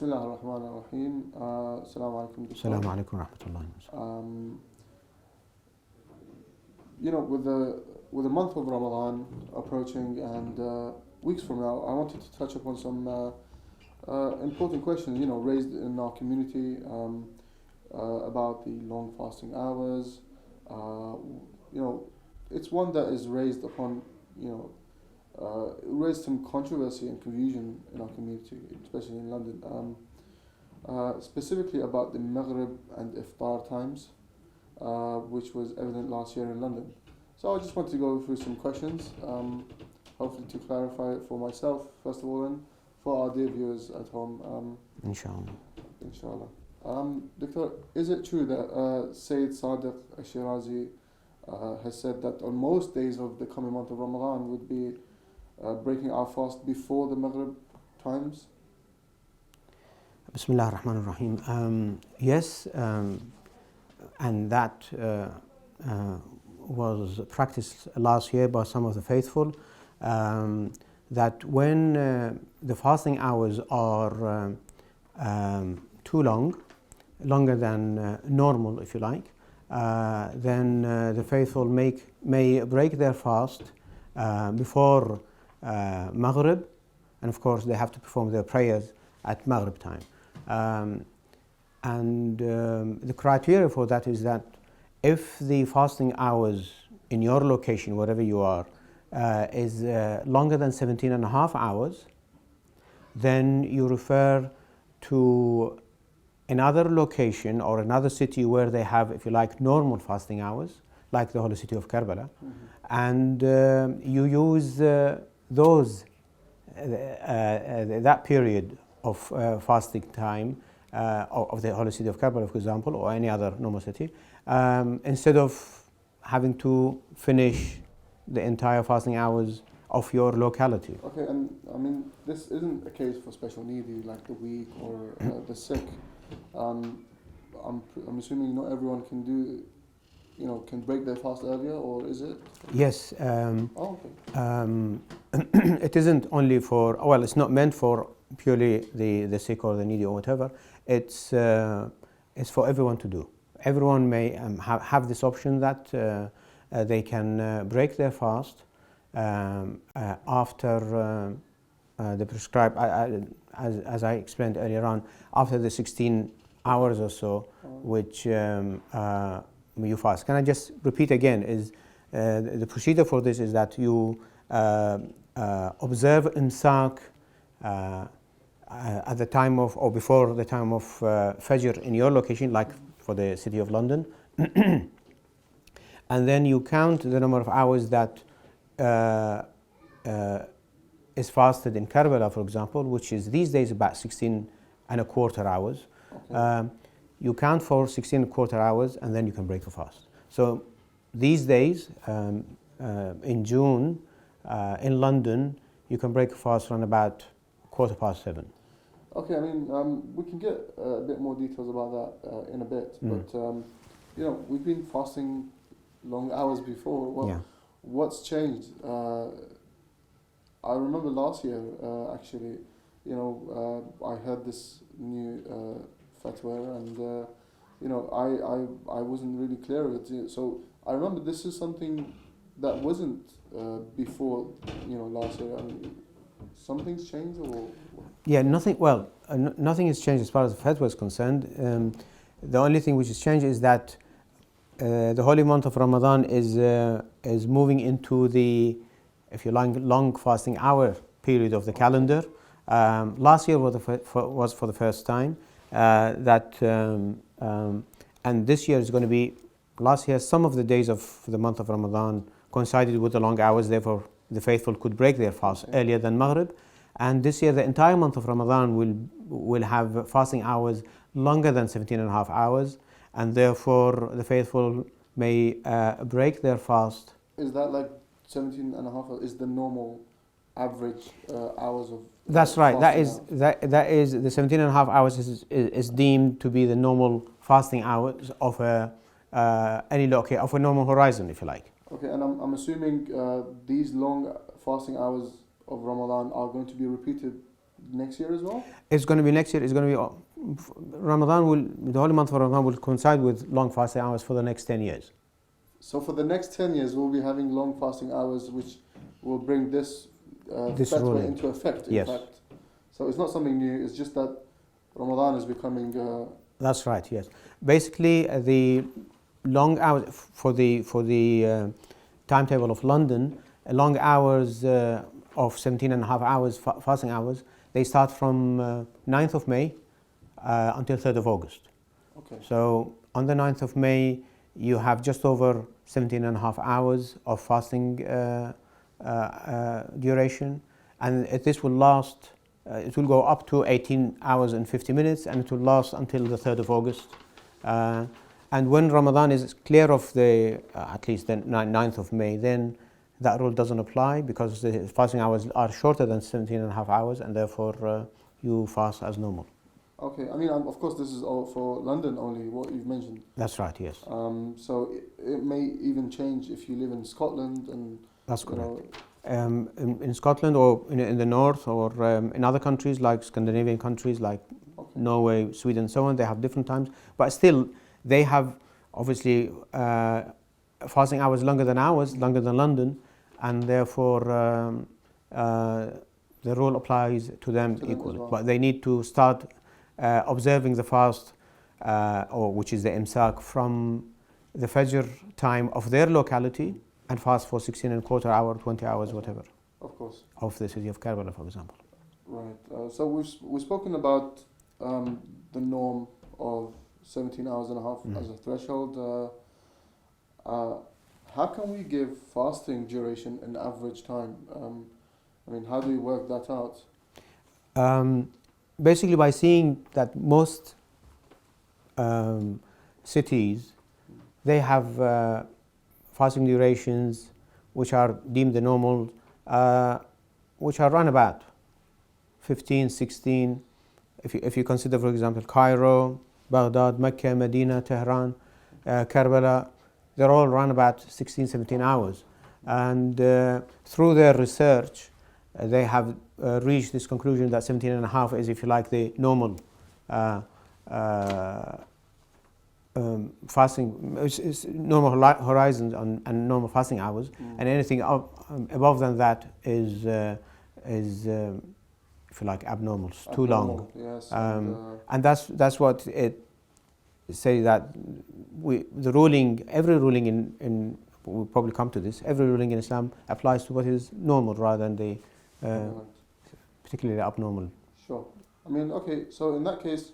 Bismillah ar-Rahman ar-Rahim. Assalamu alaikum. Assalamu alaikum wa rahmatullahi. With the month of Ramadan approaching and weeks from now, I wanted to touch upon some important questions, raised in our community about the long fasting hours. It's one that is raised upon, raised some controversy and confusion in our community, especially in London. Specifically about the Maghrib and Iftar times, which was evident last year in London. So I just want to go through some questions, hopefully to clarify it for myself, first of all, and for our dear viewers at home. Inshallah. Doctor, is it true that Sayyid Sadiq Al-Shirazi has said that on most days of the coming month of Ramadan would be breaking our fast before the Maghrib times? Bismillah ar-Rahman ar-Rahim. Yes, and that was practiced last year by some of the faithful, that when the fasting hours are too long, longer than normal if you like, then the faithful may break their fast before Maghrib, and of course they have to perform their prayers at Maghrib time. The criteria for that is that if the fasting hours in your location, wherever you are, is longer than 17.5 hours, then you refer to another location or another city where they have, if you like, normal fasting hours, like the holy city of Karbala, and you use that period of fasting time of the holy city of Karbala, for example, or any other normal city, instead of having to finish the entire fasting hours of your locality. Okay, and I mean, this isn't a case for special needy like the weak or the sick. I'm assuming not everyone can do, can break their fast earlier, or is it? Yes. It isn't only for, it's not meant for purely the sick or the needy or whatever. It's for everyone to do. Everyone may have this option that they can break their fast after the prescribed, as I explained earlier on, after the 16 hours or so, which you fast. Can I just repeat again? Is the procedure for this is that you observe imsak at the time of, or before the time of Fajr in your location, like for the city of London, and then you count the number of hours that is fasted in Karbala, for example, which is these days about 16.25 hours. Okay. You count for 16.25 hours and then you can break the fast. So these days, in June, in London, you can break a fast around about 7:15. Okay, I mean, we can get a bit more details about that in a bit, but we've been fasting long hours before. What's changed? I remember last year, actually, I heard this new fatwa, and I wasn't really clear with it. So I remember this is something that wasn't before, last year. I mean, something's changed, or? Yeah, nothing. Well, nothing has changed as far as the fatwa is concerned. The only thing which has changed is that the holy month of Ramadan is moving into the, if you like, long fasting hour period of the calendar. Last year was for the first time and this year is going to be. Last year, some of the days of the month of Ramadan coincided with the long hours, therefore the faithful could break their fast earlier than Maghrib. And this year, the entire month of Ramadan will have fasting hours longer than 17.5 hours, and therefore the faithful may break their fast. Is that like 17.5 is the normal average hours of? That's right. That is the 17.5 hours is deemed to be the normal fasting hours of of a normal horizon, if you like. Okay, and I'm assuming these long fasting hours of Ramadan are going to be repeated next year as well? It's going to be next year. It's going to be the holy month of Ramadan will coincide with long fasting hours for the next 10 years. So for the next 10 years, we'll be having long fasting hours, which will bring this This fatwa ruling. into effect, in Yes. fact. So it's not something new, it's just that Ramadan is becoming... That's right, yes. Basically, the long hours for the timetable of London, long hours of 17 and a half hours, fasting hours, they start from 9th of May until 3rd of August. Okay. So on the 9th of May, you have just over 17 and a half hours of fasting duration, and this will last, it will go up to 18 hours and 50 minutes, and it will last until the 3rd of August. And when Ramadan is clear of the, at least the 9th of May, then that rule doesn't apply because the fasting hours are shorter than 17 and a half hours, and therefore you fast as normal. Okay, I mean, of course, this is all for London only, what you've mentioned. That's right, yes. So it may even change if you live in Scotland and... That's correct. In Scotland or in the north or in other countries like Scandinavian countries like Norway, Sweden, so on, they have different times. But still, they have obviously fasting hours longer than ours, longer than London, and therefore the rule applies to them equally. Well. But they need to start observing the fast, or which is the imsak, from the Fajr time of their locality, and fast for 16 and a quarter hour, 20 hours, whatever. Of course. Of the city of Karbala, for example. Right. So we've spoken about the norm of 17 hours and a half as a threshold. How can we give fasting duration an average time? I mean, how do we work that out? Basically by seeing that most cities, they have fasting durations which are deemed the normal, which are run about 15, 16. If you consider, for example, Cairo, Baghdad, Mecca, Medina, Tehran, Karbala, they're all run about 16, 17 hours. And through their research, they have reached this conclusion that 17 and a half is, if you like, the normal fasting, it's normal horizons and normal fasting hours, and anything above than that is if you like, abnormal. It's too long. Yes, and that's what it say that the ruling, every ruling in we'll probably come to this. Every ruling in Islam applies to what is normal rather than the particularly abnormal. Sure. I mean, okay. So in that case,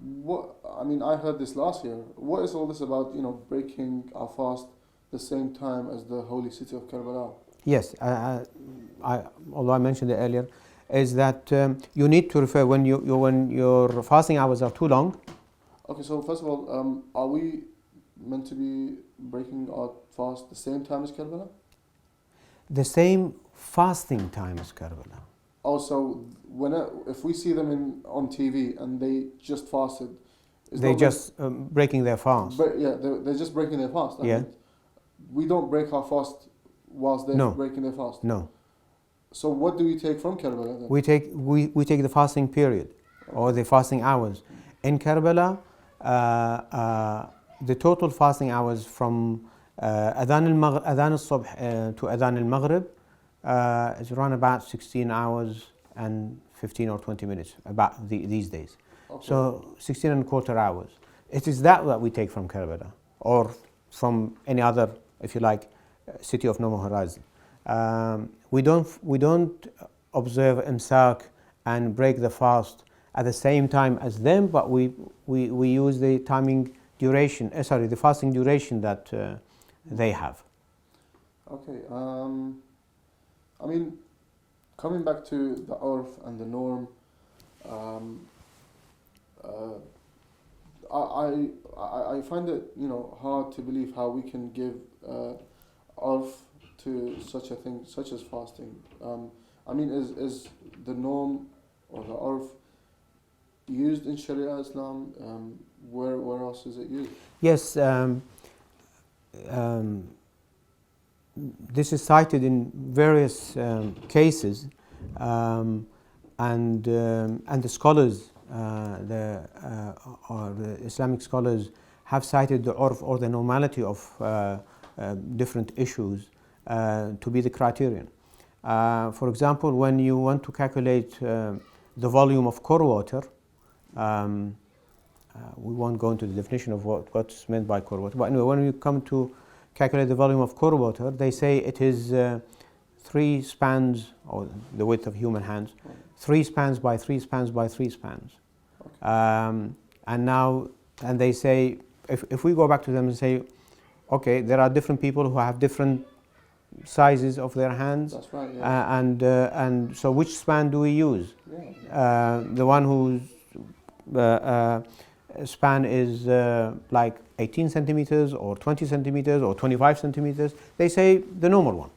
I heard this last year. What is all this about? Breaking our fast the same time as the holy city of Karbala? Yes. Although I mentioned it earlier, is that you need to refer when your fasting hours are too long. Okay. So first of all, are we meant to be breaking our fast the same time as Karbala? The same fasting time as Karbala. Also, if we see them on TV and they just fasted, they're just breaking their fast. They're just breaking their fast. I mean, we don't break our fast whilst they're breaking their fast. No. So what do we take from Karbala then? We take the fasting period or the fasting hours. In Karbala, the total fasting hours from Adhan al-Subh to Adhan al-Maghrib is around about 16 hours and 15 or 20 minutes about these days. Okay. So 16 and a quarter hours. It is that we take from Karbala or from any other, if you like, city of normal horizon. We don't observe imsak and break the fast at the same time as them, but we use the duration, the fasting duration that they have. Okay. I mean, coming back to the urf and the norm, I find it hard to believe how we can give urf to such a thing such as fasting. I mean, is the norm or the urf used in Sharia Islam? Where else is it used? Yes. This is cited in various cases. the scholars, or the Islamic scholars, have cited the urf, or the normality of different issues, to be the criterion. For example, when you want to calculate the volume of core water, we won't go into the definition of what's meant by core water, but anyway, when you come to calculate the volume of core water, they say it is 3 spans, or the width of human hands, 3 spans by 3 spans by 3 spans. Okay. And they say, if we go back to them and say, okay, there are different people who have different sizes of their hands. That's right, yeah. And so which span do we use? Yeah. The one whose span is like 18 centimeters or 20 centimeters or 25 centimeters, they say the normal one,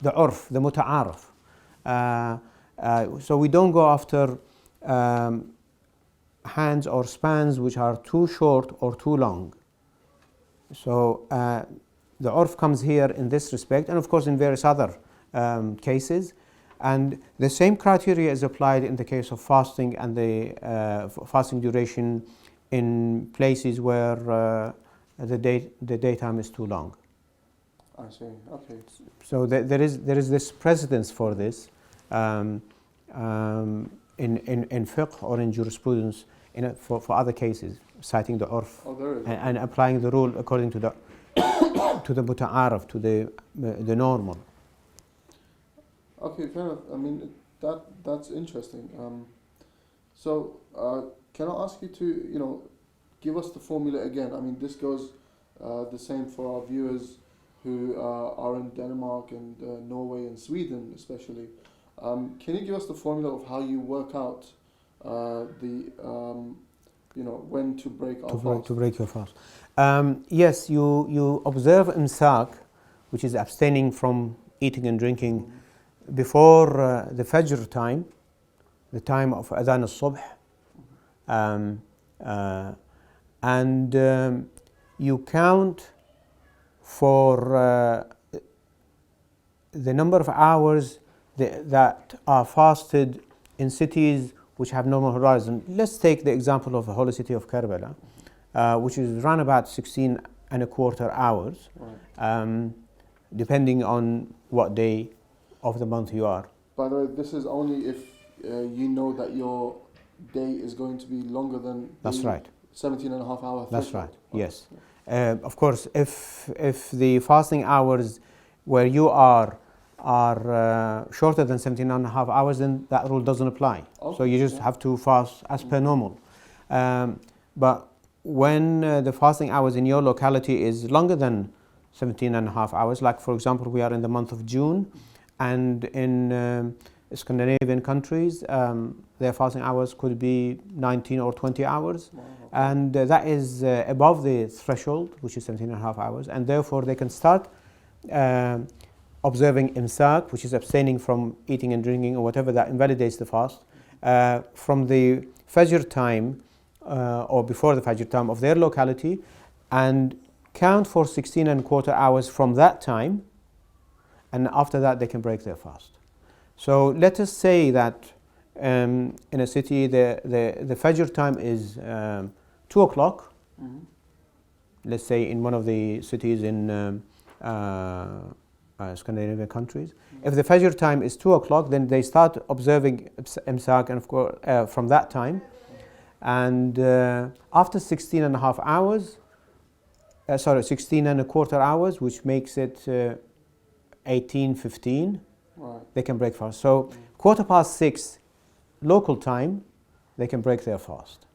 the urf, the muta'arif. So we don't go after hands or spans which are too short or too long. So the urf comes here in this respect, and of course in various other cases. And the same criteria is applied in the case of fasting and the fasting duration in places where the daytime is too long. I see. Okay. So there is this precedence for this in fiqh or in jurisprudence for other cases, citing the urf. Oh, there is. And applying the rule according to the to the muta'arif, to the normal. Okay, fair enough. I mean, that's interesting. Can I ask you to, give us the formula again? I mean, this goes the same for our viewers who are in Denmark and Norway and Sweden especially. Can you give us the formula of how you work out when to break our fast? To break your fast. Yes, you observe imsak, which is abstaining from eating and drinking, before the Fajr time, the time of Adhan al-Subh, and you count for the number of hours that are fasted in cities which have normal horizon. Let's take the example of the holy city of Karbala, which is around about 16 and a quarter hours, right. Depending on what day of the month you are. By the way, this is only if you know that your day is going to be longer than That's right. 17 and a half hours. That's right, yes. Of course, if the fasting hours where you are shorter than 17 and a half hours, then that rule doesn't apply. Okay. So you just have to fast as per normal. But when the fasting hours in your locality is longer than 17 and a half hours, like for example, we are in the month of June, and in Scandinavian countries, their fasting hours could be 19 or 20 hours. Wow. And that is above the threshold, which is 17 and a half hours, and therefore they can start observing imsak, which is abstaining from eating and drinking or whatever that invalidates the fast, from the Fajr time or before the Fajr time of their locality, and count for 16 and a quarter hours from that time, and after that they can break their fast. So let us say that in a city the Fajr time is 2 o'clock. Mm-hmm. Let's say in one of the cities in Scandinavian countries. Mm-hmm. If the Fajr time is 2 o'clock, then they start observing imsak, and of course from that time. And after 16 and a half hours, 16 and a quarter hours, which makes it 18:15, right. They can break fast. So 6:15 local time, they can break their fast.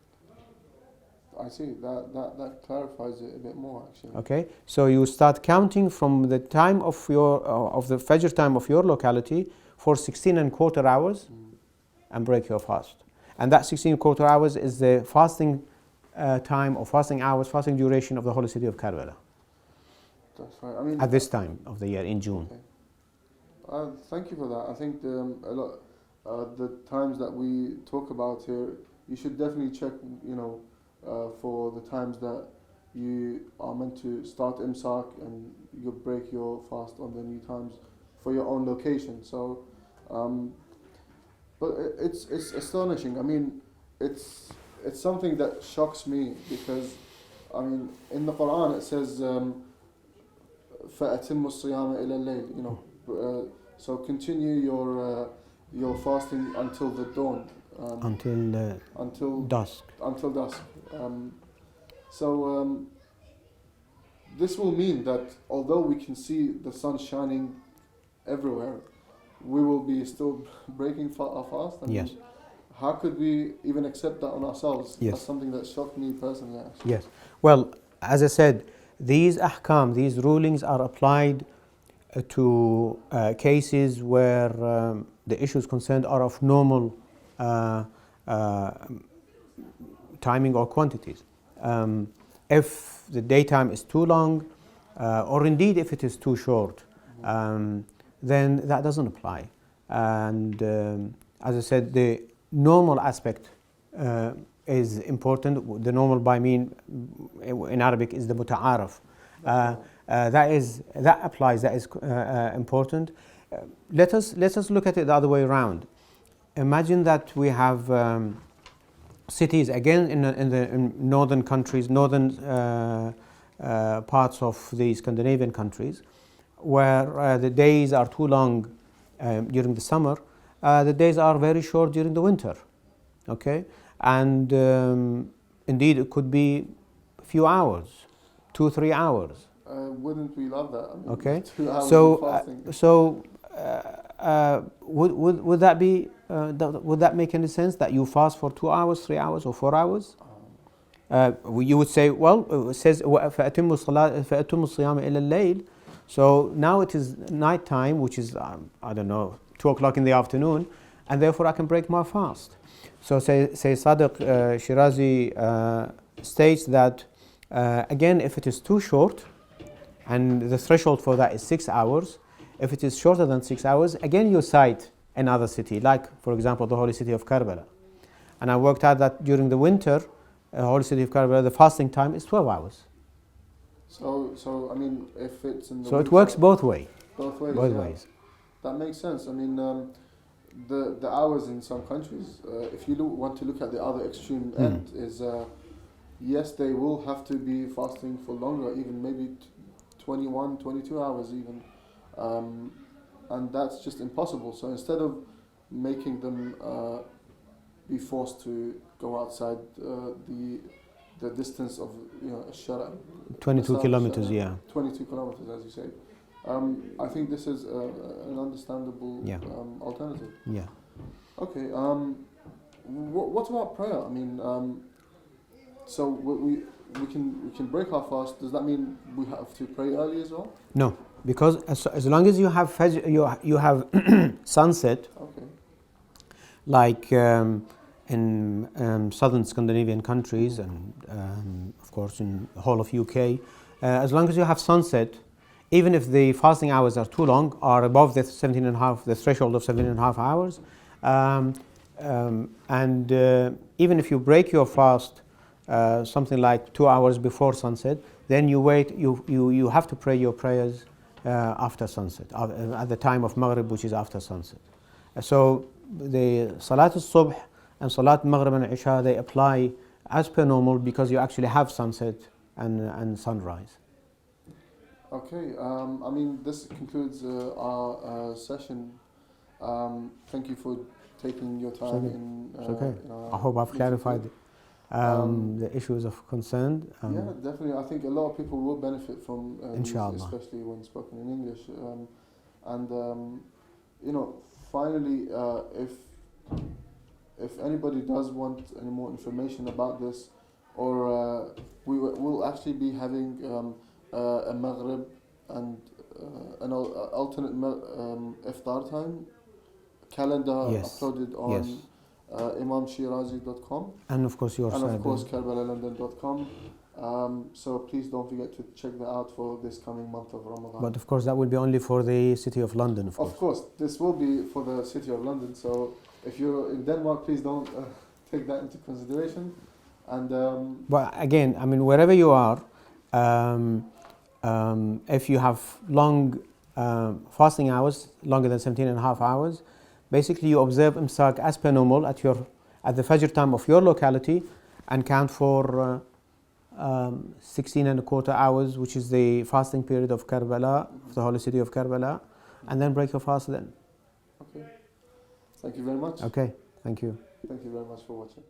I see. That clarifies it a bit more, actually. Okay. So you start counting from the time of the Fajr time of your locality for 16 and a quarter hours, and break your fast. And that 16 and a quarter hours is the fasting time or fasting hours, fasting duration of the holy city of Karbala. That's right. I mean, at this time of the year in June. Okay. Thank you for that. I think the times that we talk about here, you should definitely check, for the times that you are meant to start imsak and you break your fast on the new times for your own location. So But it's astonishing. I mean, it's something that shocks me because, I mean, in the Quran it says, فَأَتِمُّ الصِّيَامَ إِلَى اللَّيْلِ, you know, so continue your fasting until the dawn. Until dusk. Until dusk. This will mean that although we can see the sun shining everywhere, we will be still breaking our fast. I mean, Yes. how could we even accept that on ourselves? Yes. That's something that shocked me personally, actually. Yes. Well, as I said, these ahkam, these rulings are applied to cases where the issues concerned are of normal timing or quantities. If the daytime is too long, or indeed if it is too short, then that doesn't apply. And as I said, the normal aspect is important. The normal by mean in Arabic is the muta'arif. That applies. That is important. Let us look at it the other way around. Imagine that we have cities again in the northern countries, northern parts of the Scandinavian countries, where the days are too long during the summer. The days are very short during the winter. Okay, and indeed it could be a few hours, 2-3 hours. Wouldn't we love that? I mean, Okay, 2 hours so of fasting. would that be would that make any sense that you fast for 2 hours, 3 hours, or 4 hours? You would say, well, it says فَأَتِمُّ الصِّيَامَ إِلَى اللَّيْلِ. So now it is night time, which is I don't know, 2 o'clock in the afternoon, and therefore I can break my fast. So say Sadiq Shirazi states that again, if it is too short, and the threshold for that is 6 hours, if it is shorter than 6 hours, again you cite another city, like for example the holy city of Karbala. And I worked out that during the winter, holy city of Karbala, the fasting time is 12 hours. So I mean, if it's in the So winter, it works both ways. Both ways. Both Yeah. ways. That makes sense. I mean, the hours in some countries, if you want to look at the other extreme end, is yes, they will have to be fasting for longer, even maybe 21, 22 hours even, and that's just impossible. So instead of making them be forced to go outside the distance of, you know, a shara, 22 kilometers, yeah. 22 kilometers, as you say. I think this is an understandable alternative. Yeah. Okay. What about prayer? I mean, so we can break our fast. Does that mean we have to pray early as well? No, because as long as you have you have sunset. Okay. Like in southern Scandinavian countries and of course in the whole of UK, as long as you have sunset, even if the fasting hours are too long, are above the 17.5, the threshold of 17.5 hours, and even if you break your fast something like 2 hours before sunset, then you wait. You have to pray your prayers after sunset, at the time of Maghrib, which is after sunset. So the Salat al-Subh and Salat Maghrib and Isha, they apply as per normal because you actually have sunset and sunrise. Okay. I mean, this concludes our session. Thank you for taking your time. It's okay. I hope I've clarified the issues of concern. Yeah, definitely. I think a lot of people will benefit from these, Inshallah. especially when spoken in English. You know, finally, if anybody does want any more information about this, or we'll actually be having a Maghrib and an alternate Iftar time calendar uploaded on imamshirazi.com, and of course your and side, of course KarbalaLondon.com. So please don't forget to check that out for this coming month of Ramadan. but of course that will be only for the city of London, of course. Of course, this will be for the city of London. So if you're in Denmark, please don't take that into consideration. And but again, I mean, wherever you are, if you have long fasting hours, longer than 17.5 hours, basically you observe imsak as per normal at the Fajr time of your locality, and count for 16 and a quarter hours, which is the fasting period of Karbala, of the holy city of Karbala, and then break your fast then. Okay. Thank you very much. Okay, thank you. Thank you very much for watching.